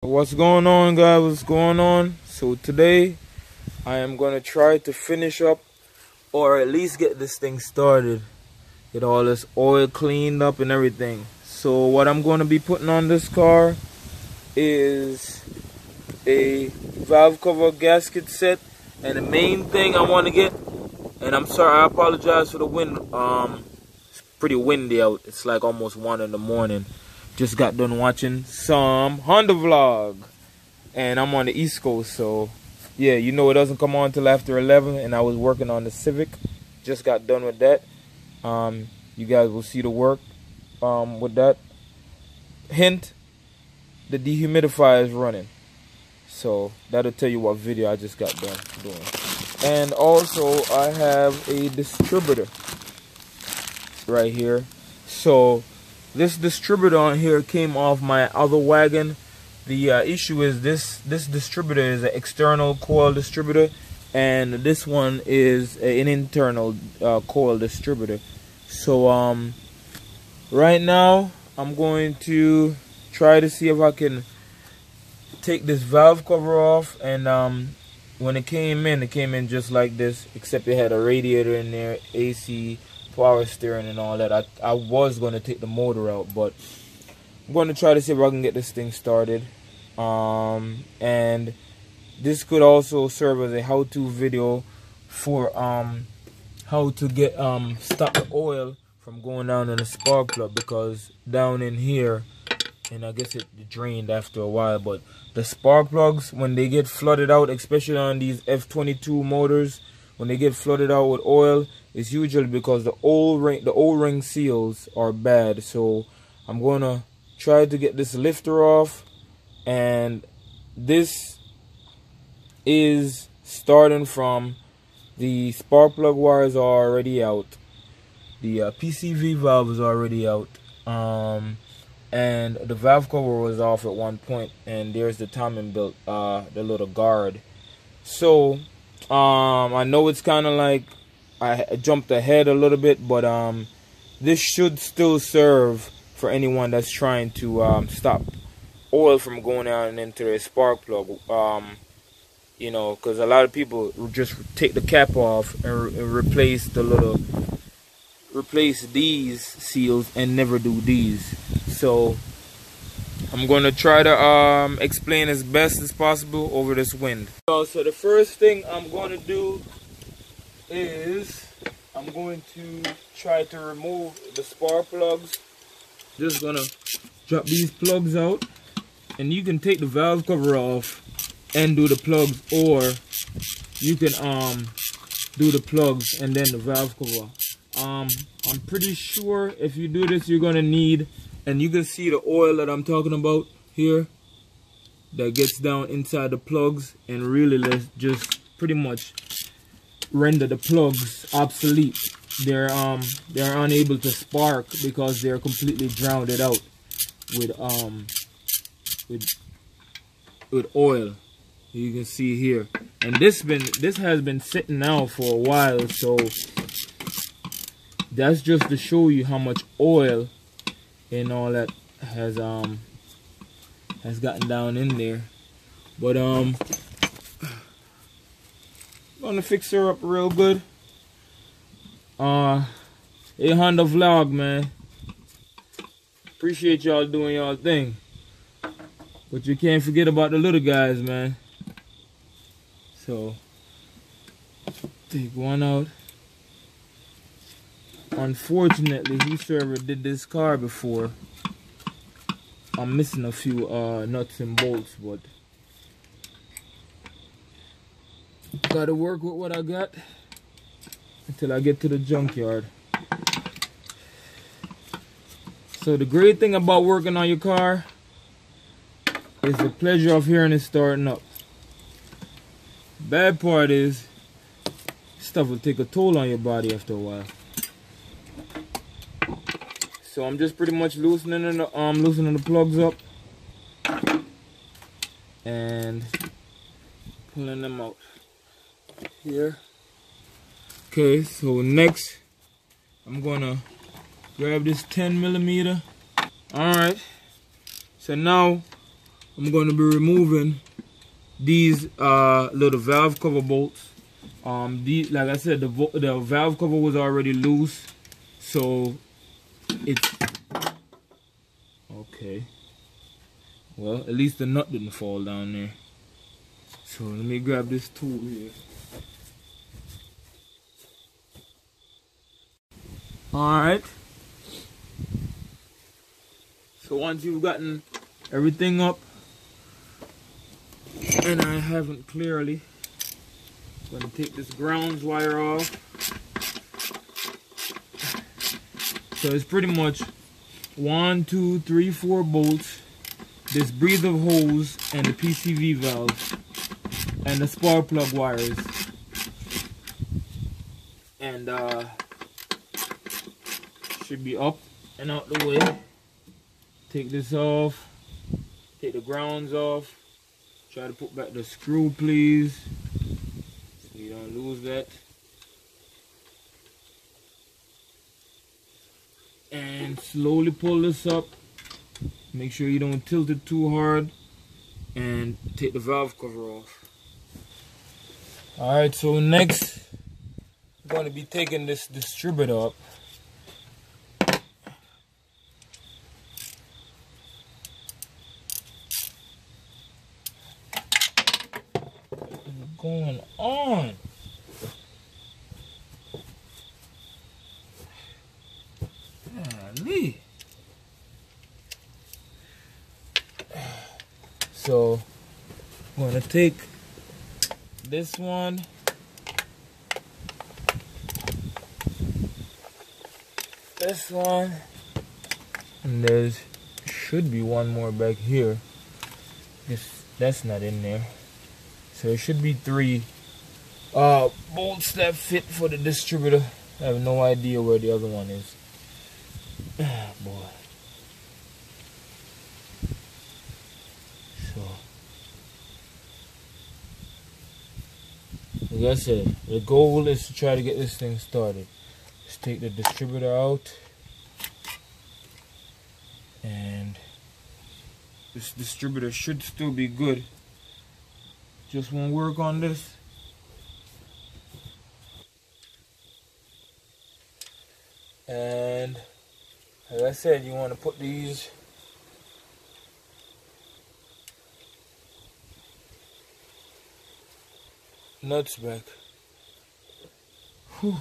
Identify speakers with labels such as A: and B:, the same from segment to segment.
A: What's going on, guys? What's going on? So today I am going to try to finish up, or at least get this thing started, get all this oil cleaned up and everything. So what I'm going to be putting on this car is a valve cover gasket set, and the main thing I want to get, and I'm sorry, I apologize for the wind. It's pretty windy out. It's like almost 1 in the morning. Just got done watching some Honda vlog, and I'm on the East Coast, so yeah, you know it doesn't come on till after 11, and I was working on the Civic. Just got done with that. You guys will see the work with that. Hint, the dehumidifier is running, so that'll tell you what video I just got done doing. And also I have a distributor right here. So this distributor on here came off my other wagon. The issue is this distributor is an external coil distributor, and this one is an internal coil distributor. So right now I'm going to try to see if I can take this valve cover off. And when it came in just like this, except it had a radiator in there, AC, power steering and all that. I was going to take the motor out, but I'm going to try to see if I can get this thing started. And this could also serve as a how-to video for how to get stop the oil from going down in the spark plug, because down in here, and I guess it drained after a while, but the spark plugs, when they get flooded out, especially on these F22 motors, when they get flooded out with oil, it's usually because the O-ring seals are bad. So I'm gonna try to get this lifter off, and this is starting from the spark plug wires are already out, the PCV valve is already out, and the valve cover was off at one point, and there's the timing belt, the little guard. So I know it's kind of like I jumped ahead a little bit, but this should still serve for anyone that's trying to stop oil from going out and into their spark plug. You know, because a lot of people just take the cap off and replace these seals and never do these. So I'm going to try to explain as best as possible over this wind. So the first thing I'm going to do is I'm going to try to remove the spark plugs. Just going to drop these plugs out, and you can take the valve cover off and do the plugs, or you can do the plugs and then the valve cover. I'm pretty sure if you do this, you're going to need, and you can see the oil that I'm talking about here that gets down inside the plugs and really let's just pretty much render the plugs obsolete. They're unable to spark because they're completely drowned out with oil. You can see here, and this has been sitting now for a while, so that's just to show you how much oil and all that has gotten down in there. But I'm gonna fix her up real good. A Honda vlog, man. Appreciate y'all doing y'all thing, but you can't forget about the little guys, man. So take one out. Unfortunately, whosoever did this car before, I'm missing a few nuts and bolts, but gotta work with what I got until I get to the junkyard. So the great thing about working on your car is the pleasure of hearing it starting up. Bad part is stuff will take a toll on your body after a while. So I'm just pretty much loosening the plugs up and pulling them out here. Okay, so next I'm gonna grab this 10mm. Alright, so now I'm going to be removing these little valve cover bolts. Like I said, the valve cover was already loose, so it's okay. Well, at least the nut didn't fall down there. So let me grab this tool here. Alright. So once you've gotten everything up, and I haven't clearly, I'm going to take this grounds wire off. So it's pretty much 1, 2, 3, 4 bolts, this breather hose, and the PCV valve, and the spark plug wires. And should be up and out the way. Take this off, take the grounds off, try to put back the screw, please, so you don't lose that. And slowly pull this up, make sure you don't tilt it too hard, and take the valve cover off. Alright, so next I'm going to be taking this distributor up. Going on? Golly. So I'm going to take this one, and there should be one more back here. That's not in there. So there should be 3 bolts that fit for the distributor. I have no idea where the other one is. Ah, boy. So, like I said, the goal is to try to get this thing started. Just take the distributor out, and this distributor should still be good. Just won't work on this. And like I said, you want to put these nuts back. Whew.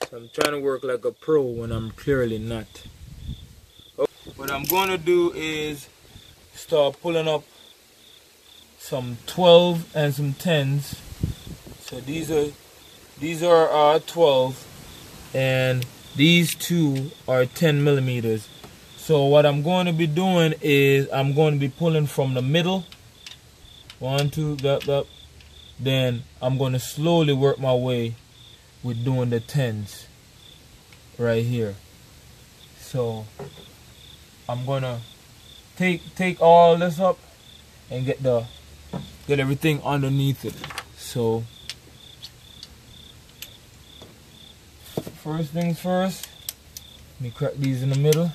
A: So I'm trying to work like a pro when I'm clearly not. What I'm going to do is start pulling up some 12 and some 10s. So these are 12, and these 2 are 10 millimeters. So what I'm going to be doing is I'm going to be pulling from the middle. 1, 2, up. Then I'm going to slowly work my way with doing the 10s right here. So I'm gonna take all this up and get everything underneath it. So first things first, let me crack these in the middle.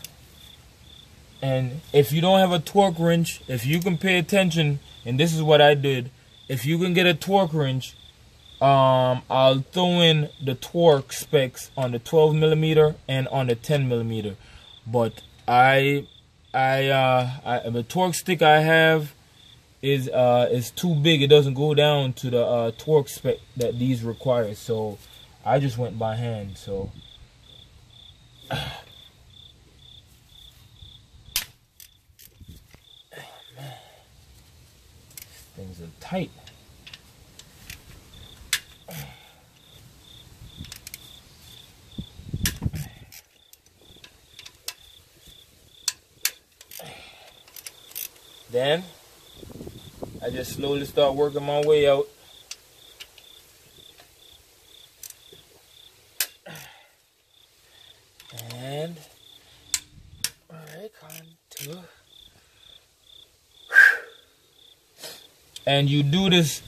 A: And if you don't have a torque wrench, if you can pay attention, and this is what I did, if you can get a torque wrench, I'll throw in the torque specs on the 12 millimeter and on the 10 millimeter. But the torque stick I have is too big. It doesn't go down to the torque spec that these require. So I just went by hand. So man, things are tight. Then I just slowly start working my way out. And alright, contour. And you do this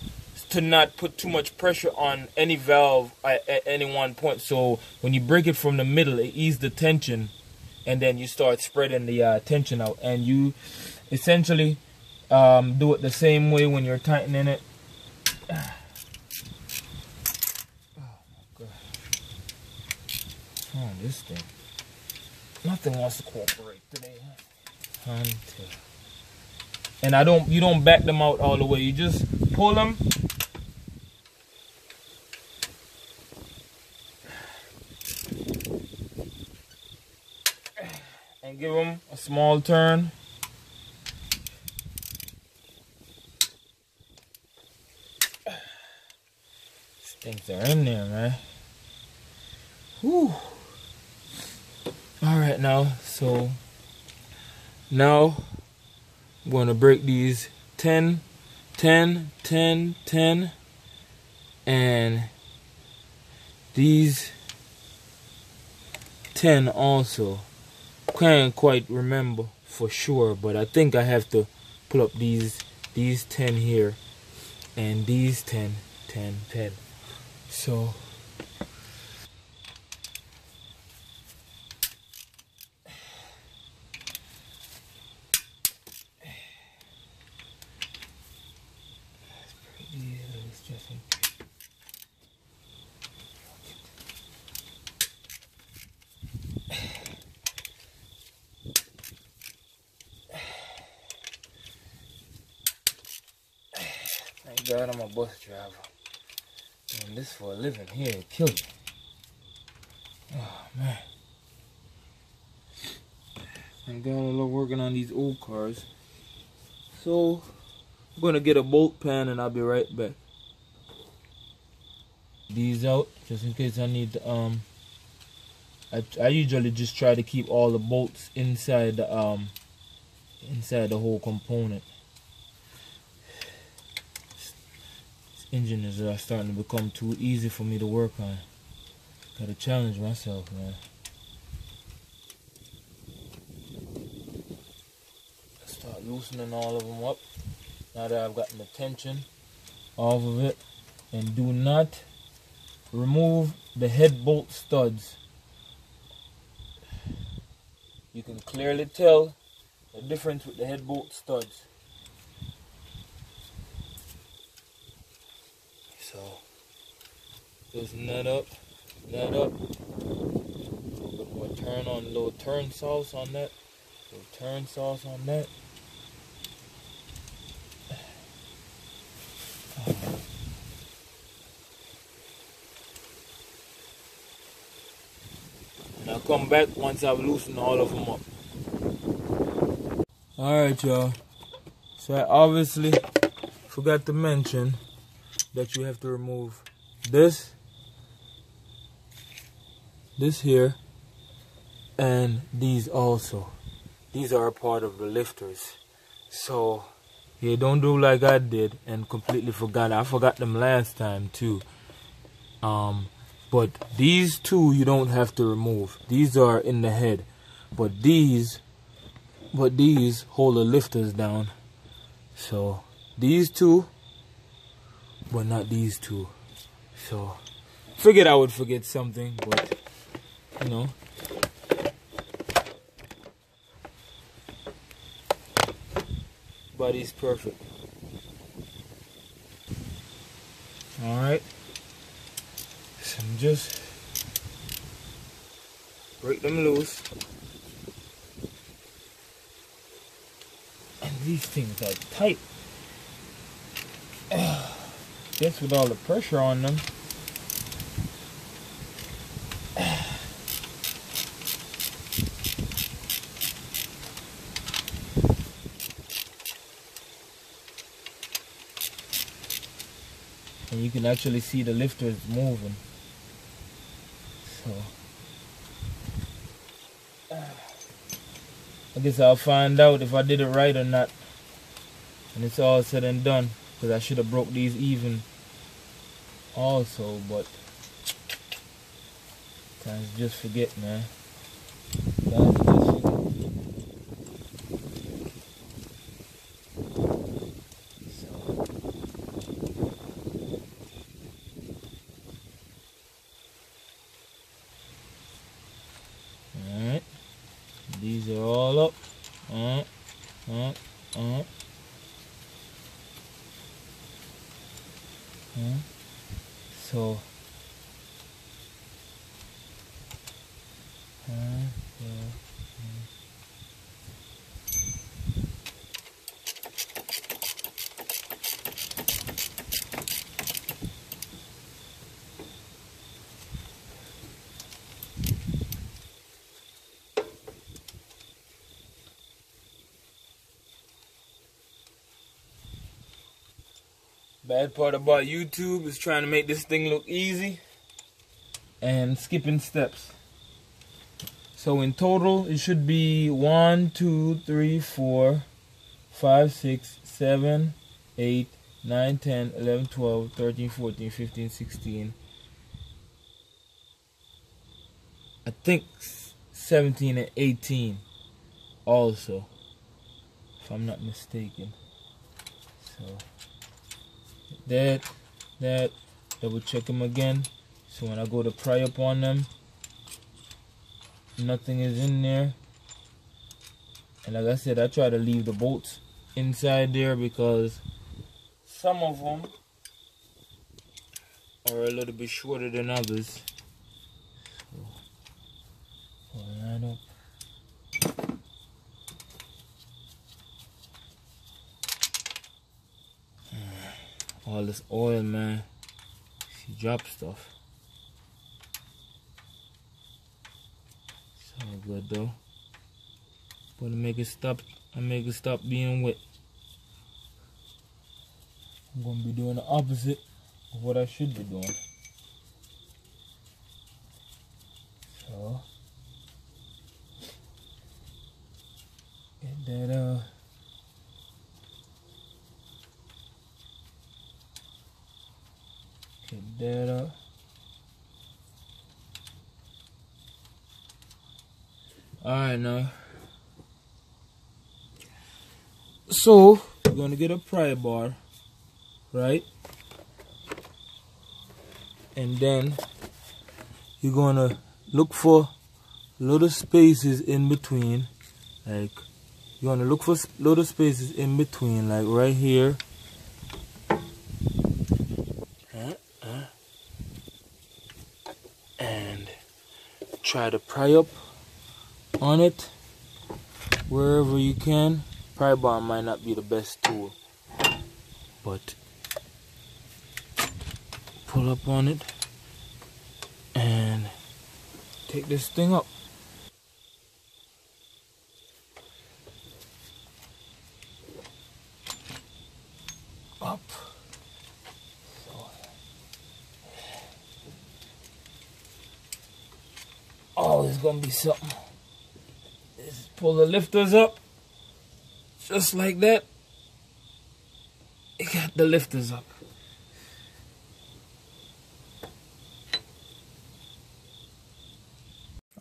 A: to not put too much pressure on any valve at any one point. So when you break it from the middle, it eases the tension and then you start spreading the tension out, and you essentially do it the same way when you're tightening it. Oh my God. Oh, this thing. Nothing wants to cooperate today. And you don't back them out all the way. You just pull them. And give them a small turn. Things are in there, man. Whew. Alright, now, so now I'm going to break these 10, 10, 10, 10, and these 10 also. Can't quite remember for sure, but I think I have to pull up these 10 here and these 10, 10, 10. So thank God I'm a bus driver. Doing this for a living here, it kills me. Oh man. Thank God I love working on these old cars. So I'm gonna get a bolt pan and I'll be right back. These out just in case I need to I usually just try to keep all the bolts inside the whole component. This engine is starting to become too easy for me to work on. Gotta challenge myself, man. Start loosening all of them up now that I've gotten the tension off of it. And do not remove the head bolt studs. You can clearly tell the difference with the head bolt studs. So just nut up. A little bit more turn on, little turn sauce on that. Little turn sauce on that. And I'll come back once I've loosened all of them up. Alright, y'all. So I obviously forgot to mention that you have to remove this here, and these also. These are a part of the lifters. So yeah, don't do like I did and completely forgot. I forgot them last time too. But these two you don't have to remove. These are in the head. But these hold the lifters down. So these two, but not these two. So figured I would forget something, but you know. Body's perfect. Alright. So just break them loose. And these things are tight. Guess with all the pressure on them. And you can actually see the lifters moving. So I guess I'll find out if I did it right or not when it's all said and done, because I should have broke these even also, but times just forget, man. Times just forget. all up. So bad part about YouTube is trying to make this thing look easy and skipping steps. So in total, it should be 1, 2, 3, 4, 5, 6, 7, 8, 9, 10, 11, 12, 13, 14, 15, 16. I think 17 and 18 also, if I'm not mistaken. So that, double check them again. So when I go to pry up on them, nothing is in there. And like I said, I try to leave the bolts inside there because some of them are a little bit shorter than others. So pull that up. All this oil, man. She dropped stuff. It's all good though. But to make it stop, being wet. I'm gonna be doing the opposite of what I should be doing. So get that get that up. Alright now. So we're gonna get a pry bar, right? And then you're gonna look for little spaces in between. Like you're gonna look for little spaces in between, like right here. And try to pry up on it wherever you can. Pry bar might not be the best tool, but pull up on it and take this thing up. Up. Oh, it's gonna be something. Just pull the lifters up. Just like that. It got the lifters up.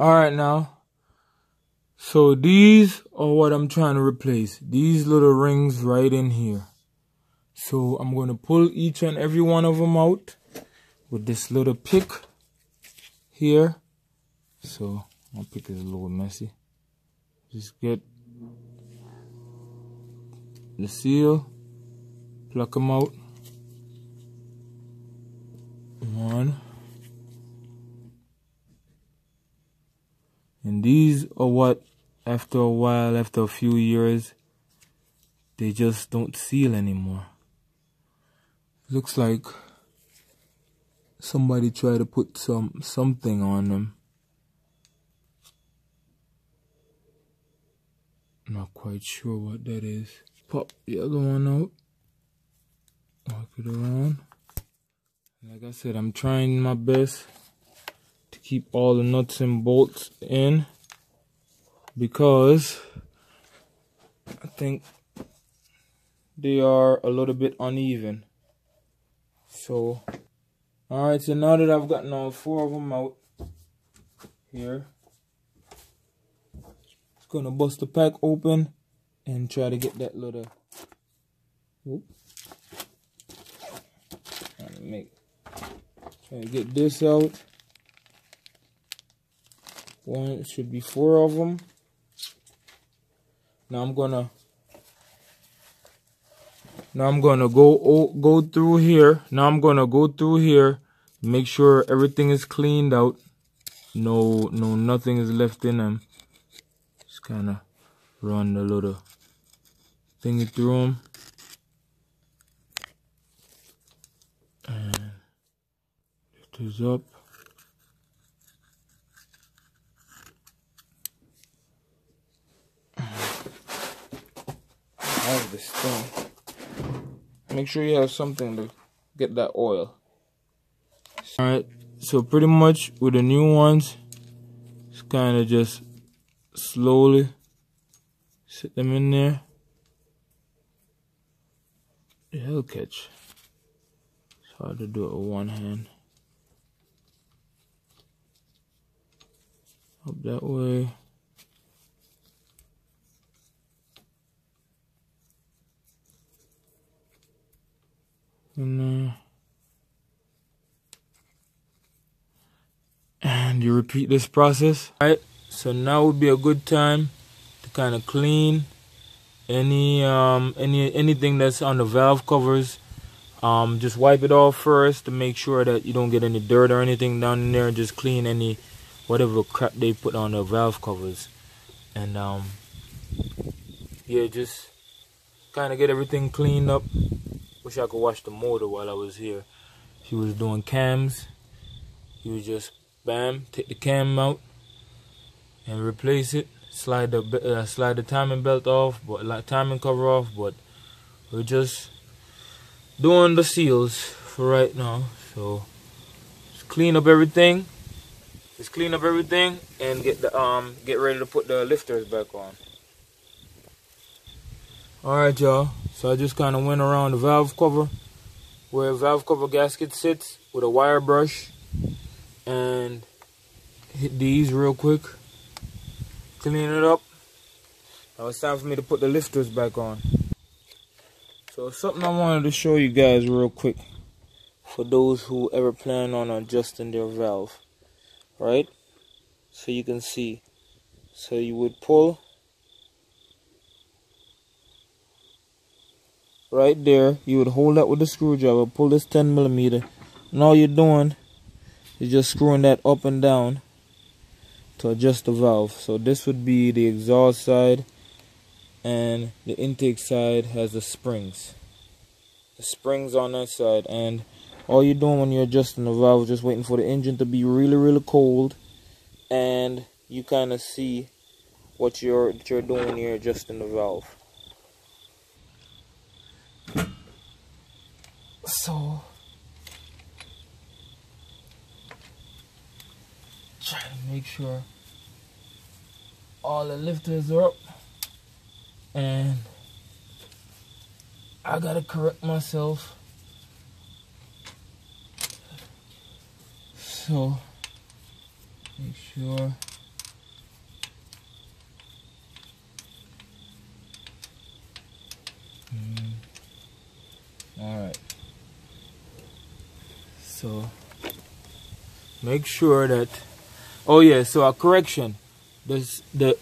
A: Alright now. So these are what I'm trying to replace. These little rings right in here. So I'm going to pull each and every one of them out with this little pick here. So my pick is a little messy. Just get the seal, pluck them out. One. And these are what, after a while, after a few years, they just don't seal anymore. Looks like somebody tried to put something on them. Not quite sure what that is. Pop the other one out. Walk it around. Like I said, I'm trying my best to keep all the nuts and bolts in because I think they are a little bit uneven. So, alright, so now that I've gotten all 4 of them out here, just gonna bust the pack open and try to get that little, try to get this out. One, it should be 4 of them. Now I'm gonna go through here. Now I'm gonna go through here, make sure everything is cleaned out. Nothing is left in them. Just kind of run the little thingy through them. And lift this up. Have this thing. Make sure you have something to get that oil. Alright, so pretty much with the new ones, it's kind of just slowly sit them in there. It'll catch. It's hard to do it with one hand. Up that way. And you repeat this process. Alright, so now would be a good time to kind of clean anything that's on the valve covers. Just wipe it off first to make sure that you don't get any dirt or anything down in there. Just clean any whatever crap they put on the valve covers. And yeah, just kind of get everything cleaned up. Wish I could watch the motor while I was here. He was doing cams. He was just bam, take the cam out and replace it. Slide the timing belt off, but timing cover off. But we're just doing the seals for right now. So just clean up everything. Just clean up everything and get ready to put the lifters back on. Alright, y'all. So I just kind of went around the valve cover, where the valve cover gasket sits, with a wire brush, and hit these real quick. Clean it up. Now it's time for me to put the lifters back on. So something I wanted to show you guys real quick, for those who ever plan on adjusting their valve, right? So you can see. So you would pull right there. You would hold that with the screwdriver, pull this 10mm, and all you're doing is just screwing that up and down to adjust the valve. So this would be the exhaust side, and the intake side has the springs. The springs on that side, and all you're doing when you're adjusting the valve is just waiting for the engine to be really cold, and you kind of see what you're doing when you're adjusting the valve. So try to make sure all the lifters are up, and I gotta correct myself. So make sure alright. So make sure that, oh yeah, so a correction. The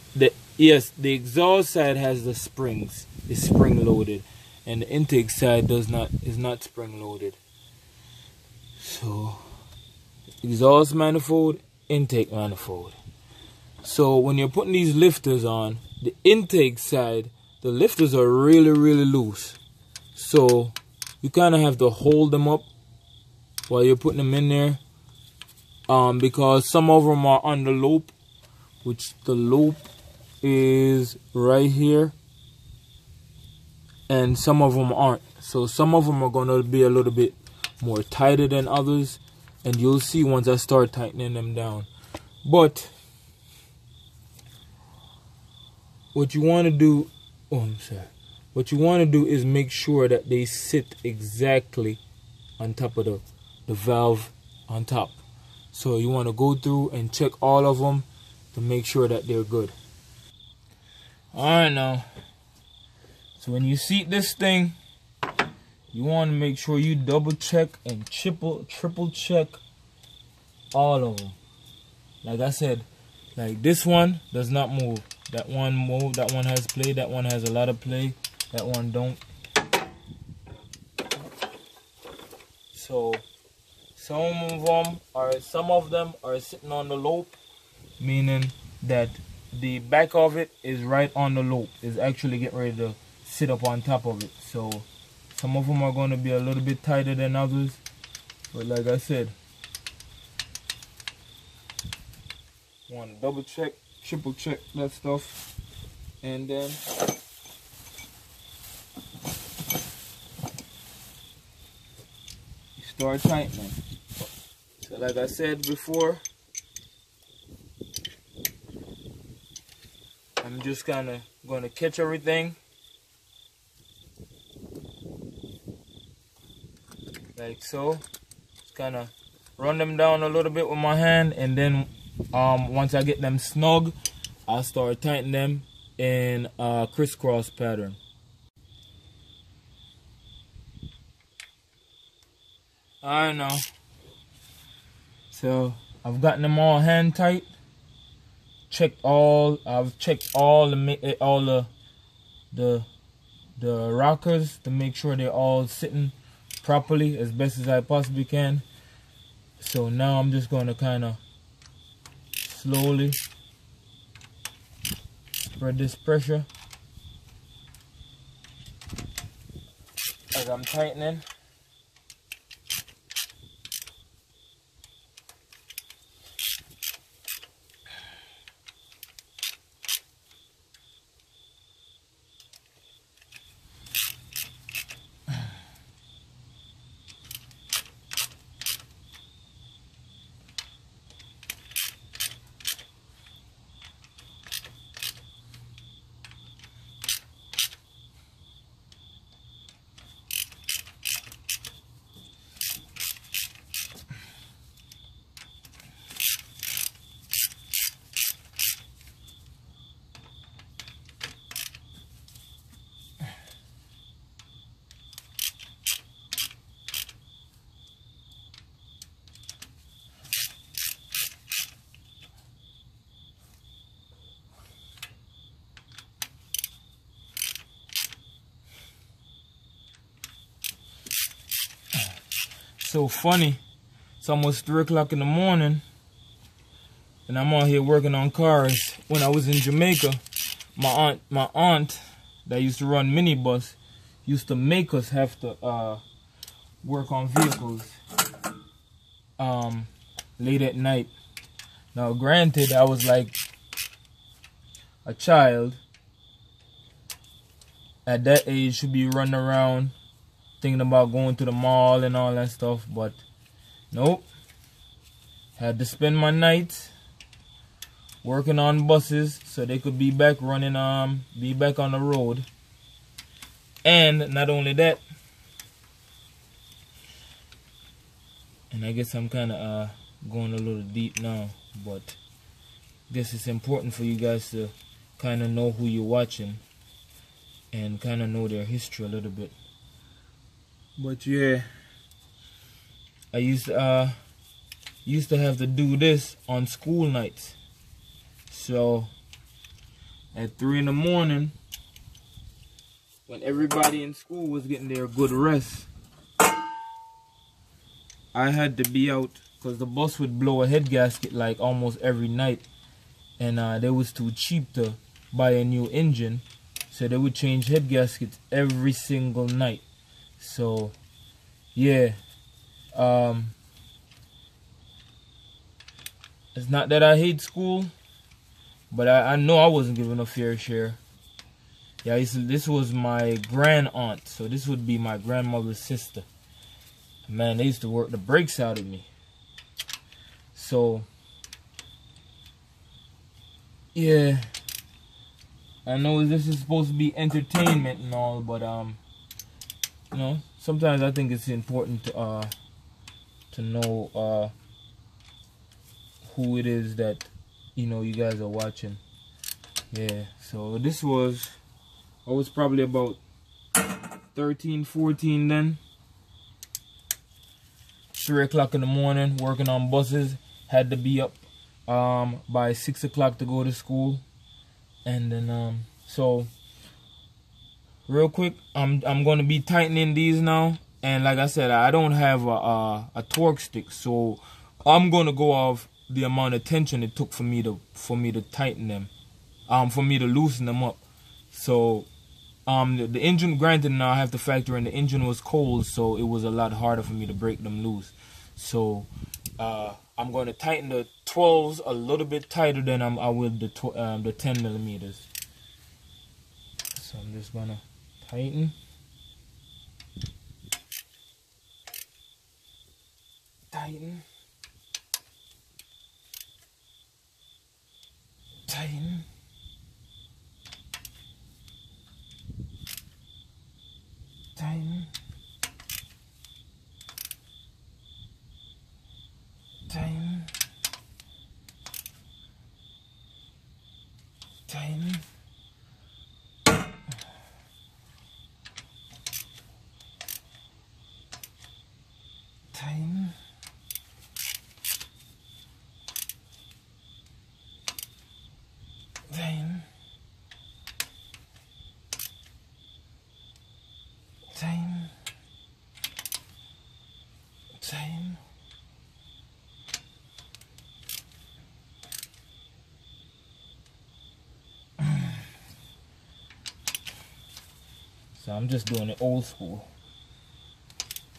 A: exhaust side has the springs. It's spring loaded, and the intake side is not spring loaded. So exhaust manifold, intake manifold. So when you're putting these lifters on, the intake side, the lifters are really loose. So you kind of have to hold them up while you're putting them in there, because some of them are on the loop, which the loop is right here, and some of them aren't. So some of them are going to be a little bit more tighter than others, and you'll see once I start tightening them down. But what you want to do, what you want to do is make sure that they sit exactly on top of the valve on top. So you want to go through and check all of them to make sure that they're good. Alright, now, so when you seat this thing, you want to make sure you double check and triple check all of them. Like I said, like this one does not move. That one mode, that one has play, that one has a lot of play, that one don't. So some of them are sitting on the lope, meaning that the back of it is right on the lope. It's actually getting ready to sit up on top of it. So some of them are going to be a little bit tighter than others, but like I said, want to double check, triple check that stuff, and then you start tightening. So like I said before, I'm just kind of going to catch everything like so. Just kind of run them down a little bit with my hand, and then once I get them snug, I'll start tightening them in a crisscross pattern. I know. So I've gotten them all hand tight. I've checked all the rockers to make sure they're all sitting properly as best as I possibly can. So now I'm just going to kind of slowly spread this pressure as I'm tightening. So funny, it's almost 3 o'clock in the morning and I'm out here working on cars. When I was in Jamaica, my aunt that used to run minibus used to make us have to work on vehicles late at night. Now granted, I was like a child at that age, should be running around thinking about going to the mall and all that stuff, but nope. Had to spend my nights working on buses so they could be back running, be back on the road. And not only that, and I guess I'm kind of going a little deep now, but I guess it's important for you guys to kind of know who you're watching and kind of know their history a little bit. But yeah, I used to have to do this on school nights. So at 3 in the morning, when everybody in school was getting their good rest, I had to be out because the bus would blow a head gasket like almost every night, and they was too cheap to buy a new engine, so they would change head gaskets every single night. So yeah, it's not that I hate school, but I know I wasn't given a fair share. Yeah, this was my grand aunt, so this would be my grandmother's sister. Man, they used to work the brakes out of me. So yeah, I know this is supposed to be entertainment and all, but you know, sometimes I think it's important to know who it is that, you know, you guys are watching. Yeah, so this was, I was probably about 13, 14 then. 3 o'clock in the morning, working on buses. Had to be up by 6 o'clock to go to school. And then so real quick, I'm gonna be tightening these now. And like I said, I don't have a torque stick, so I'm gonna go off the amount of tension it took for me to tighten them, for me to loosen them up. So the engine, granted, now I have to factor in the engine was cold, so it was a lot harder for me to break them loose. So I'm going to tighten the 12s a little bit tighter than I would the 10 millimeters. So I'm just gonna tighten. Tighten. Tighten. Tighten. Tighten. Tighten. Tighten. Tighten. Tighten. Tighten. So I'm just doing it old school.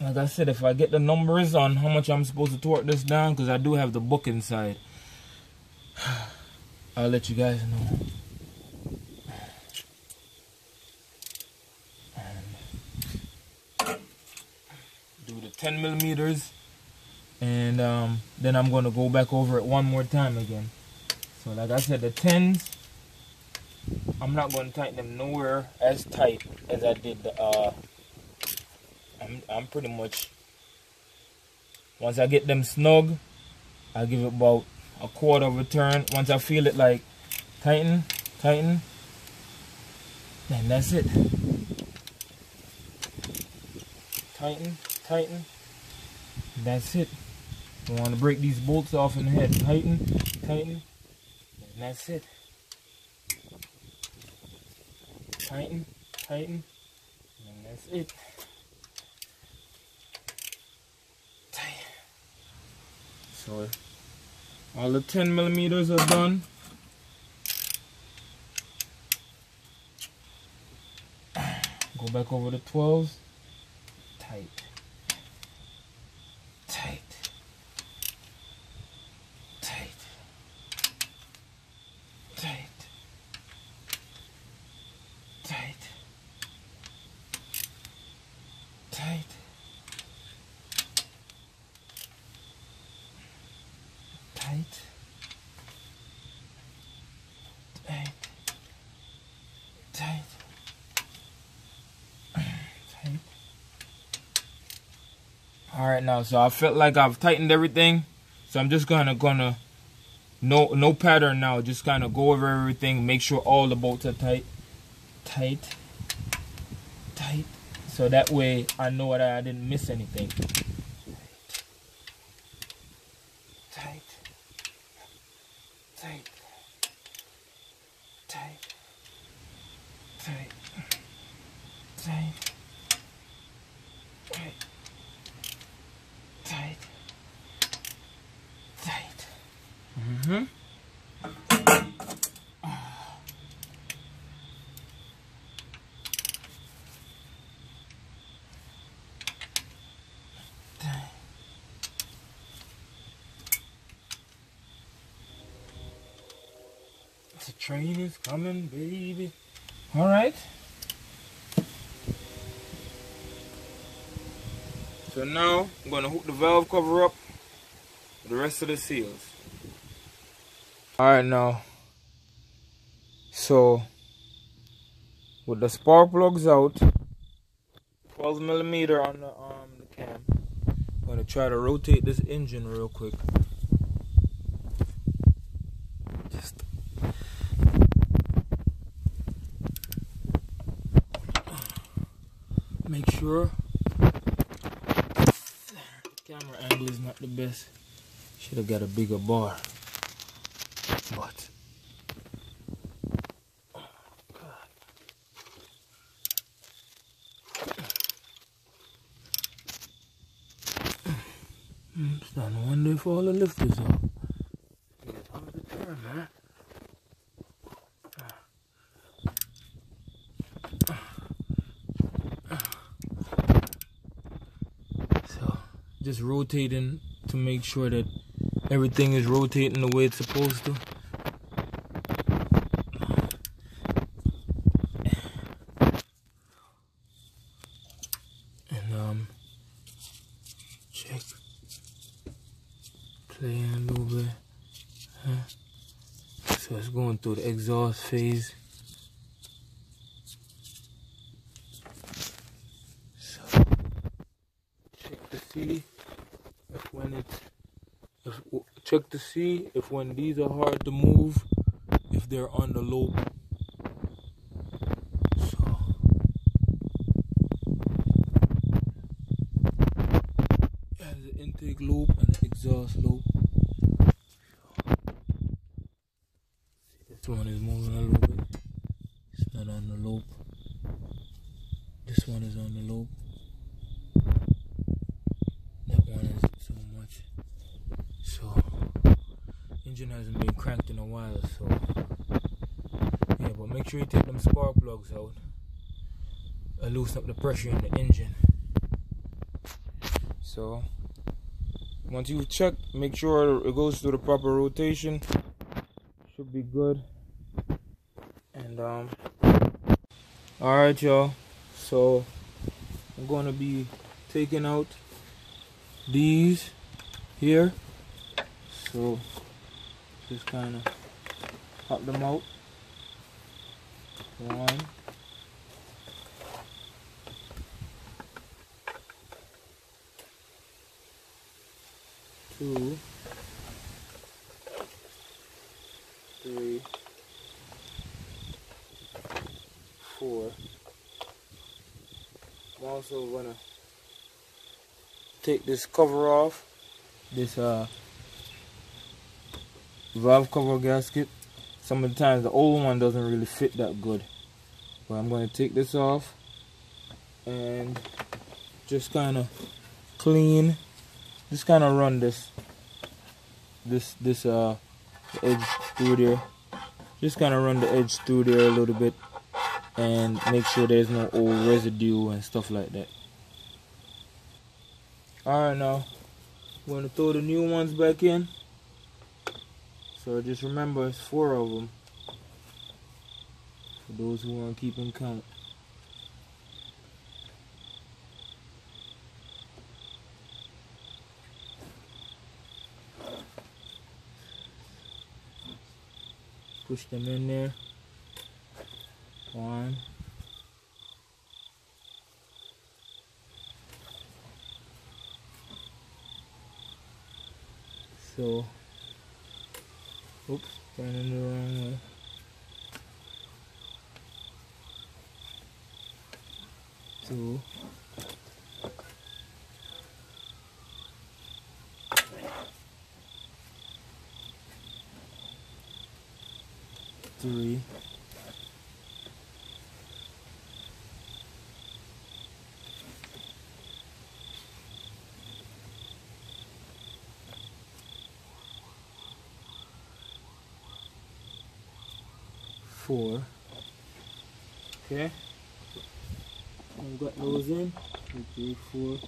A: Like I said, if I get the numbers on how much I'm supposed to torque this down, because I do have the book inside, I'll let you guys know. And do the 10 millimeters, and then I'm going to go back over it one more time again. So like I said, the 10s, I'm not going to tighten them nowhere as tight as I did the I'm pretty much, once I get them snug, I give it about a quarter of a turn. Once I feel it like tighten, then that's it. Tighten, that's it. I want to break these bolts off in the head. Tighten, and that's it. Tighten, and that's it. So all the 10 millimeters are done. Go back over the 12s. Tight. Tight. Tight. Tight. Tight. Tight. Tight. Tight. Tight. Tight. Alright, now, so I felt like I've tightened everything. So I'm just gonna no pattern now, just kind of go over everything, make sure all the bolts are tight. Tight. So that way I know that I didn't miss anything. Tight. Tight. Tight. Tight. Tight. Tight. Tight. Tight. Mm-hmm. The train is coming, baby. All right. So now I'm going to hook the valve cover up with the rest of the seals. All right, now. So with the spark plugs out, 12 millimeter on the cam, I'm going to try to rotate this engine real quick. Just make sure the camera angle is not the best. Should have got a bigger bar, but Starting to wonder if all the lifters up. It's hard to turn, man. So, just rotating to make sure that everything is rotating the way it's supposed to. And check, playing a little bit. So it's going through the exhaust phase. So check to see if when it's check to see if when these are hard to move, if they're on the loop. So it has the intake loop and the exhaust loop. This one is moving a little bit. It's not on the loop. This one is on the loop. That one isn't so much. So engine hasn't been cranked in a while, so yeah, but make sure you take them spark plugs out and loosen up the pressure in the engine. So once you've checked, make sure it goes through the proper rotation. Should be good. And alright, y'all, so I'm gonna be taking out these here, so just kind of pop them out. One, two, three, 4. I'm also gonna take this cover off, this valve cover gasket. Some of the times the old one doesn't really fit that good, but I'm gonna take this off and just kind of clean, just kind of run this edge through there. Just kind of run the edge through there a little bit and make sure there's no old residue and stuff like that. Alright, now I'm going to throw the new ones back in. So just remember, it's 4 of them, for those who aren't keeping count. Push them in there. 1. So, oops, turning the wrong way. 2. 3. 4. Okay, I've got those in. 2, 3, 4.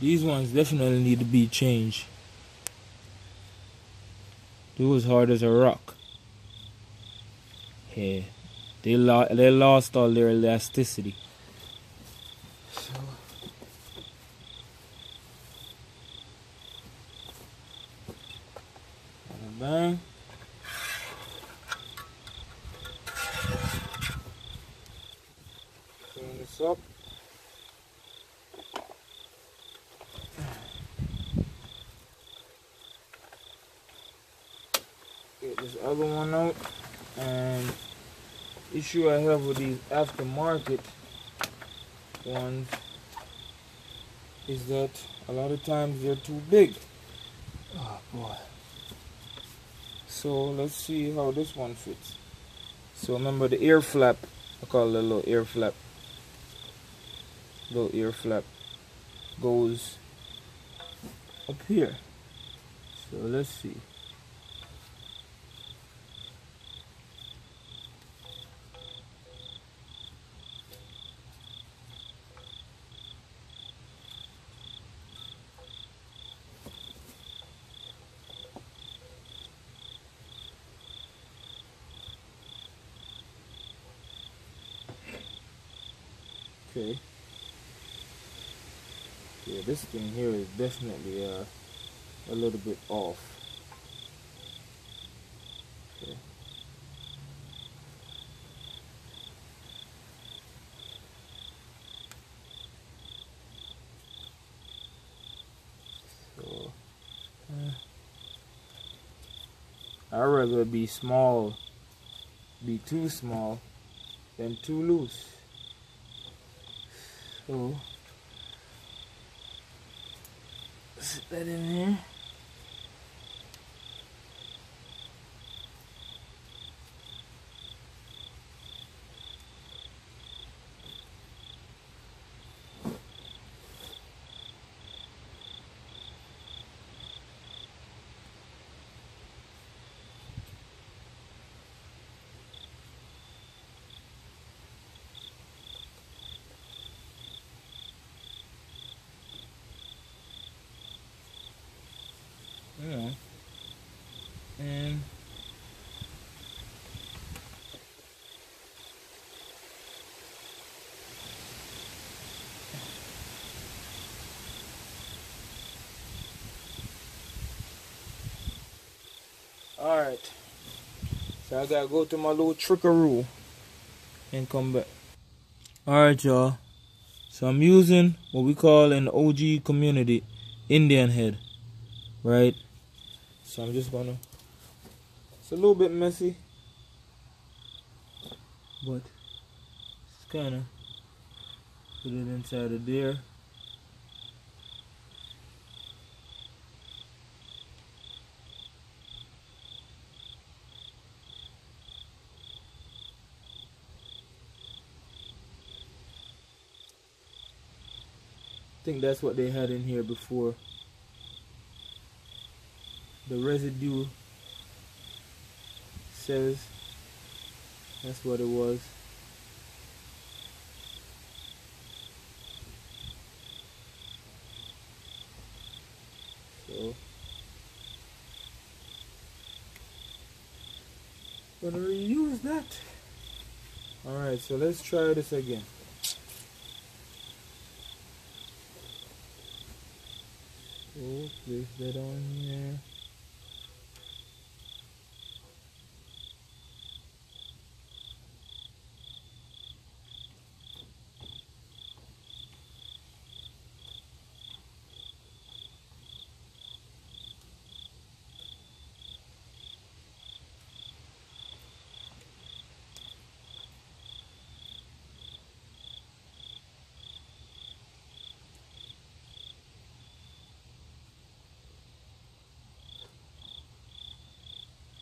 A: These ones definitely need to be changed. They was hard as a rock. Yeah, they lost all their elasticity. So bang. Clean this up. Get this other one out. And issue I have with these aftermarket ones is that a lot of times they're too big. Oh boy. So let's see how this one fits. So remember the ear flap, I call it a little ear flap. Little ear flap goes up here. So let's see. Okay. Yeah, this thing here is definitely a little bit off. Okay. So I'd rather be small, be too small, than too loose. So sit that in here. Yeah. And alright. So I gotta go to my little trickaroo and come back. Alright, y'all. So I'm using what we call in the OG community Indian head. Right? So I'm just gonna, it's a little bit messy, but it's kinda put it inside of there. I think that's what they had in here before. The residue says that's what it was. So gonna reuse that. Alright, so let's try this again. So place that on here.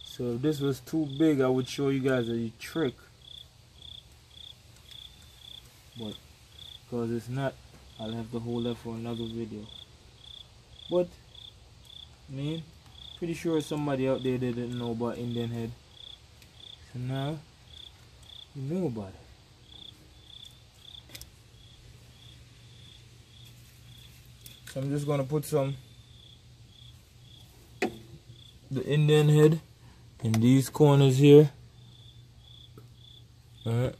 A: So if this was too big, I would show you guys a trick. But because it's not, I'll have to hold that for another video. But I mean, pretty sure somebody out there didn't know about Indian head. So now you know about it. So I'm just gonna put some the Indian head in these corners here. Alright.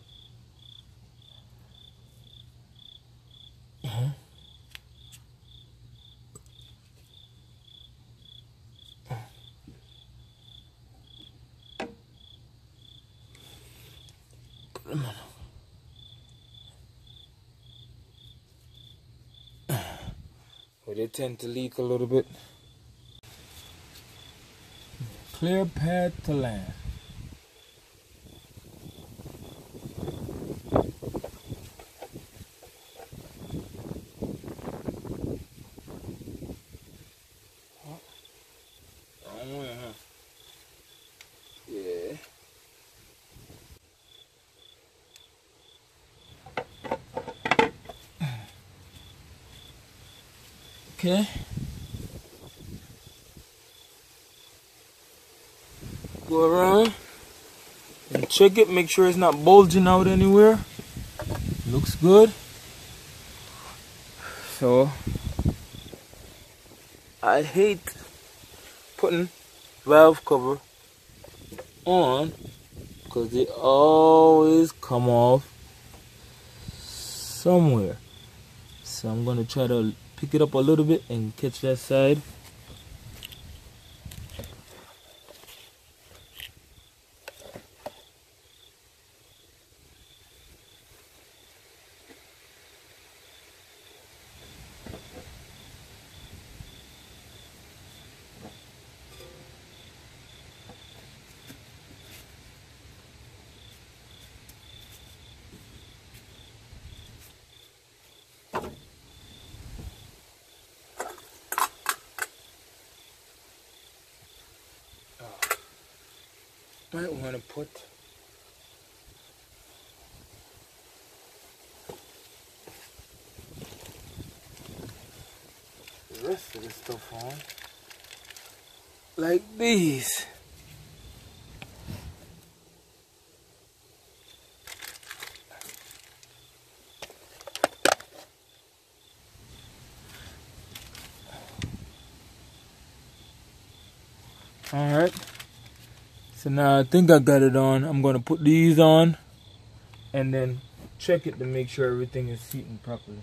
A: Well, they tend to leak a little bit. Clear path to land. Yeah. Okay. check it, make sure it's not bulging out anywhere. Looks good. So I hate putting valve cover on because they always come off somewhere. So I'm gonna try to pick it up a little bit and catch that side. Might want to put the rest of the stuff on like these. Alright, so now I think I got it on. I'm going to put these on and then check it to make sure everything is seating properly.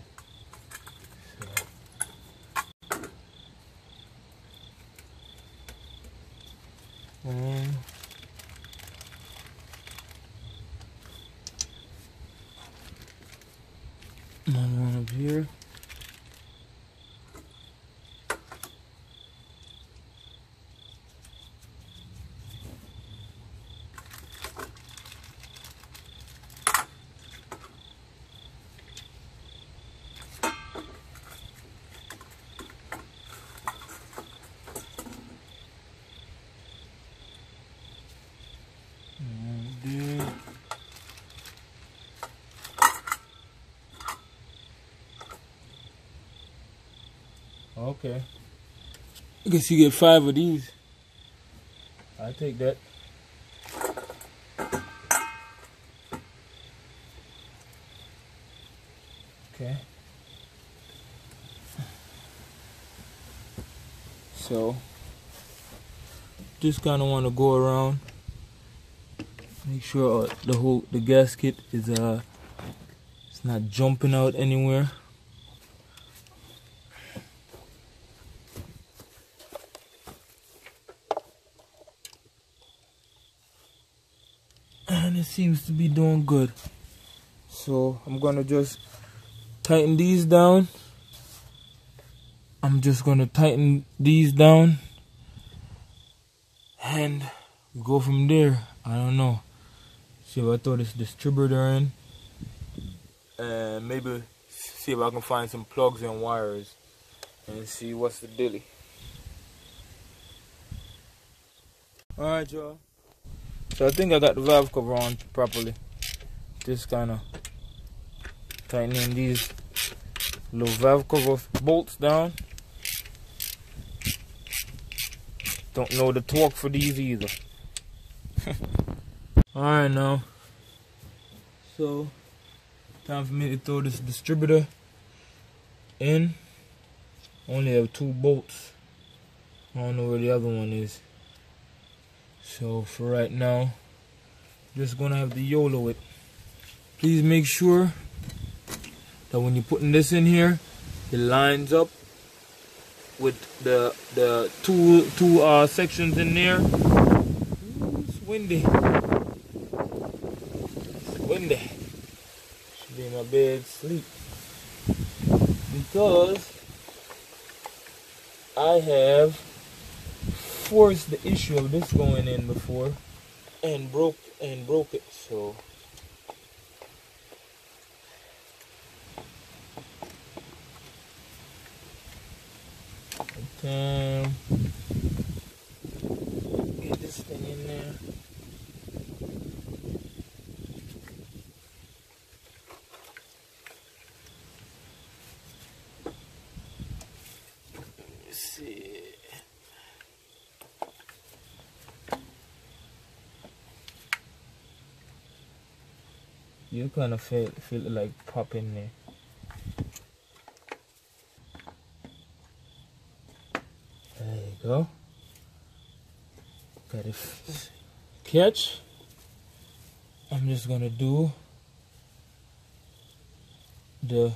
A: Another one up here. Okay. I guess you get 5 of these. I'll take that. Okay. So just kind of want to go around, make sure the gasket is it's not jumping out anywhere. And it seems to be doing good. So I'm gonna just tighten these down. I'm just gonna tighten these down and go from there. I don't know. See if I throw this distributor in and maybe see if I can find some plugs and wires and see what's the dilly. Alright, y'all. So I think I got the valve cover on properly. Just kind of tightening these little valve cover bolts down. Don't know the torque for these either. Alright now. So time for me to throw this distributor in. Only have 2 bolts. I don't know where the other one is. So for right now, just gonna have to YOLO it. Please make sure that when you're putting this in here, it lines up with the two sections in there. Ooh, it's windy. It's windy. Should be in my bed sleep because I have forced the issue of this going in before and broke it. So get this thing in there. Let's see. You kind of feel it like pop in there. There you go. Got it catch. I'm just gonna do the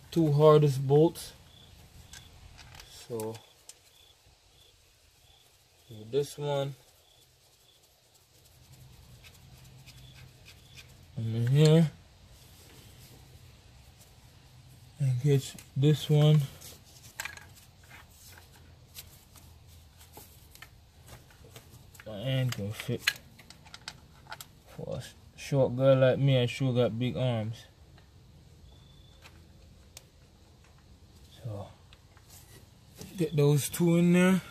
A: 2 hardest bolts. So this one in here, and catch this one. My hand can fit. For a short girl like me, I sure got big arms. So get those 2 in there.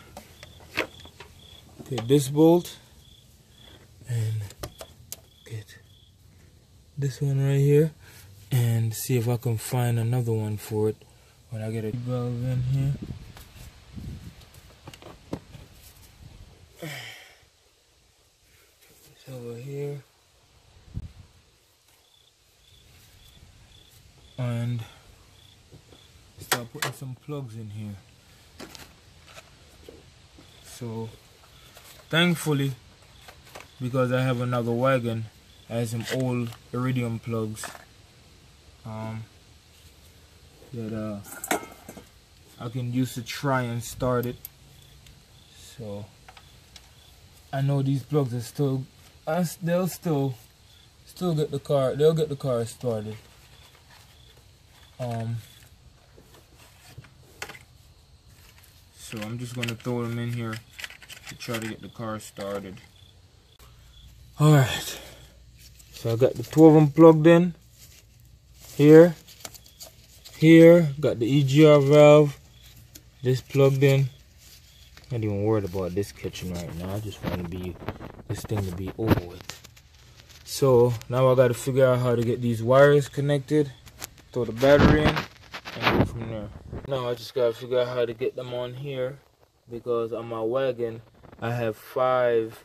A: Get this bolt and get this one right here, and see if I can find another one for it when I get a valve in here. It's over here, and start putting some plugs in here. So thankfully, because I have another wagon, I have some old iridium plugs that I can use to try and start it. So I know these plugs are still, they'll still get the car, they'll get the car started. So I'm just gonna throw them in here to try to get the car started. Alright, so I got the 2 of them plugged in. Here, got the EGR valve, this plugged in. Not even worried about this kitchen right now. I just want this thing to be over with. So now I got to figure out how to get these wires connected, throw the battery in, and go from there. Now I just got to figure out how to get them on here, because on my wagon I have 5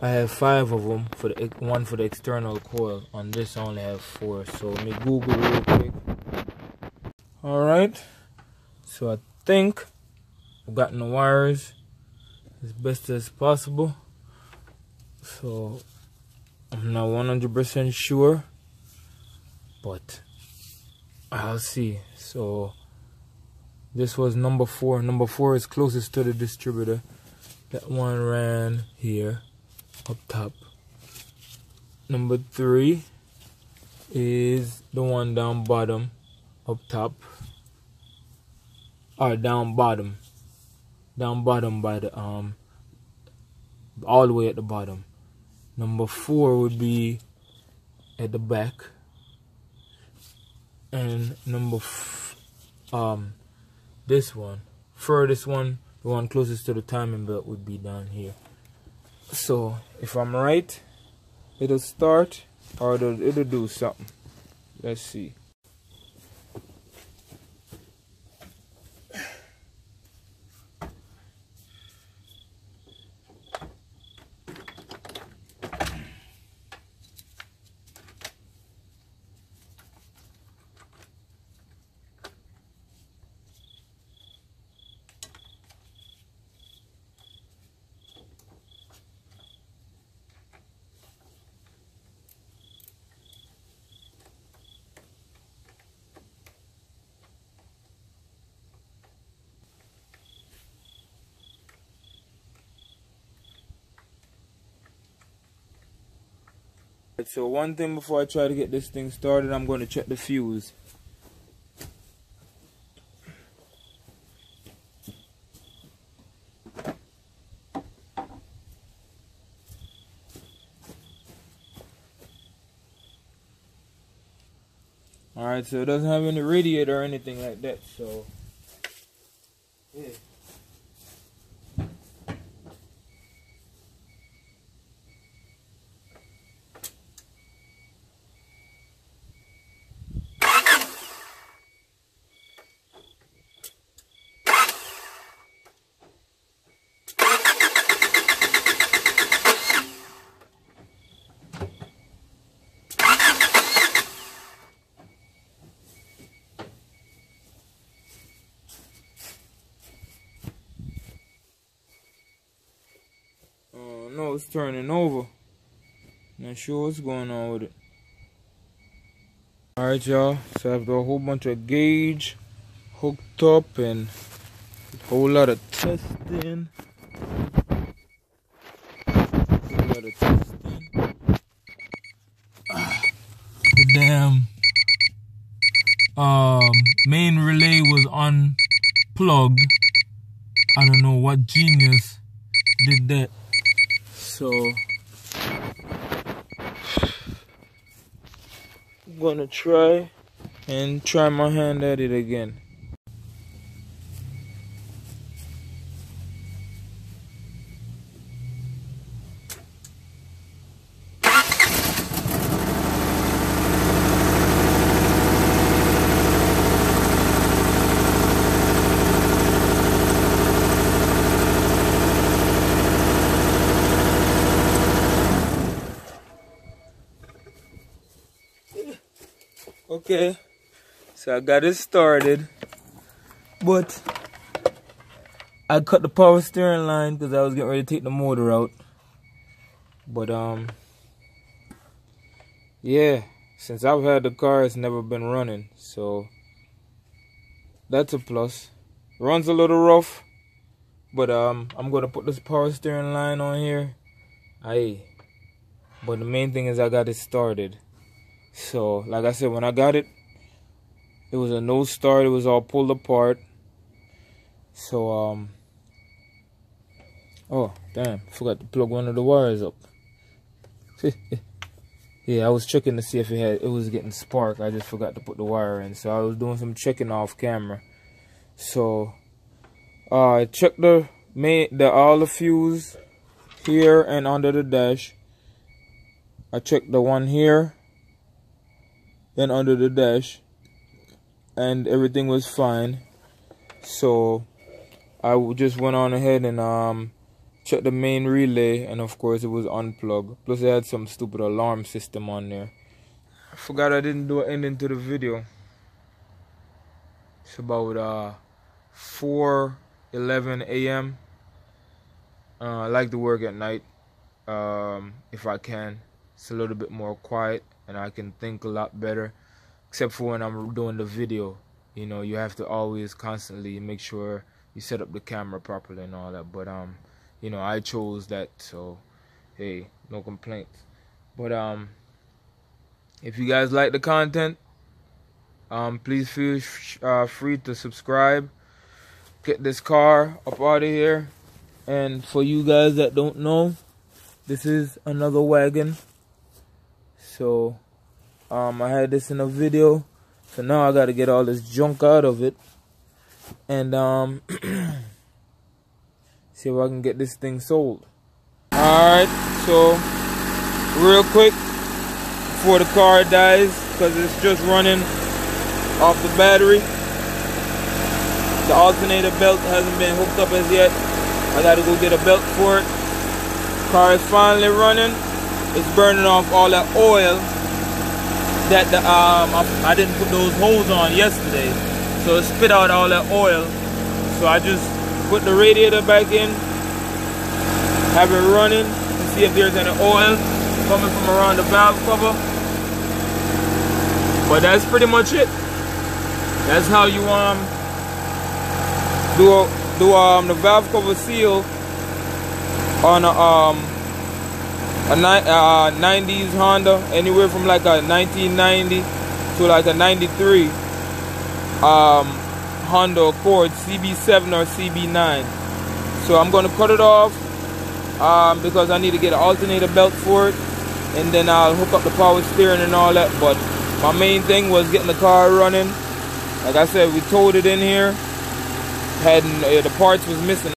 A: of them, for the one for the external coil. On this I only have 4. So let me Google real quick. Alright, so I think I've gotten the wires as best as possible. So I'm not 100% sure, but I'll see. So this was number 4. Number 4 is closest to the distributor. That one ran here up top. Number 3 is the one down bottom up top, or down bottom by the all the way at the bottom. Number 4 would be at the back, and this one, furthest one, the one closest to the timing belt, would be down here. So if I'm right, it'll start, or it'll do something. Let's see. So one thing before I try to get this thing started, I'm going to check the fuse. Alright, so it doesn't have any radiator or anything like that, so yeah. now it's turning over. Not sure what's going on with it. Alright y'all, so I have a whole bunch of gauge hooked up and a whole lot of testing. The damn main relay was unplugged. I don't know what genius did that. So I'm gonna try my hand at it again. Okay, so I got it started, but I cut the power steering line because I was getting ready to take the motor out. But yeah, since I've had the car, it's never been running, so that's a plus. Runs a little rough, but I'm gonna put this power steering line on here. But the main thing is I got it started. So, like I said, when I got it, it was a no start. It was all pulled apart. So, oh, damn. Forgot to plug one of the wires up. Yeah, I was checking to see if it was getting spark. I just forgot to put the wire in. So, I was doing some checking off camera. So, I checked all the fuse here and under the dash. I checked the one here and under the dash, and everything was fine. So I just went on ahead and checked the main relay, and of course it was unplugged. Plus it had some stupid alarm system on there. I forgot I didn't do an ending to the video. It's about 4:11 a.m. I like to work at night if I can. It's a little bit more quiet and I can think a lot better, except for when I'm doing the video. You know, you have to always constantly make sure you set up the camera properly and all that. But you know, I chose that, so hey, no complaints. But if you guys like the content, please feel free to subscribe. Get this car up out of here. And for you guys that don't know, this is another wagon. So I had this in a video, so now I gotta get all this junk out of it and see if I can get this thing sold. Alright, so real quick before the car dies, because it's just running off the battery, the alternator belt hasn't been hooked up as yet. I gotta go get a belt for it. Car is finally running. It's burning off all that oil that I didn't put those hose on yesterday, so it spit out all that oil. So I just put the radiator back in, have it running to see if there's any oil coming from around the valve cover. But that's pretty much it. That's how you do the valve cover seal on a 90s Honda, anywhere from like a 1990 to like a 93 Honda Accord CB7 or CB9. So I'm gonna cut it off because I need to get an alternator belt for it, and then I'll hook up the power steering and all that. But my main thing was getting the car running. Like I said, we towed it in here, the parts was missing.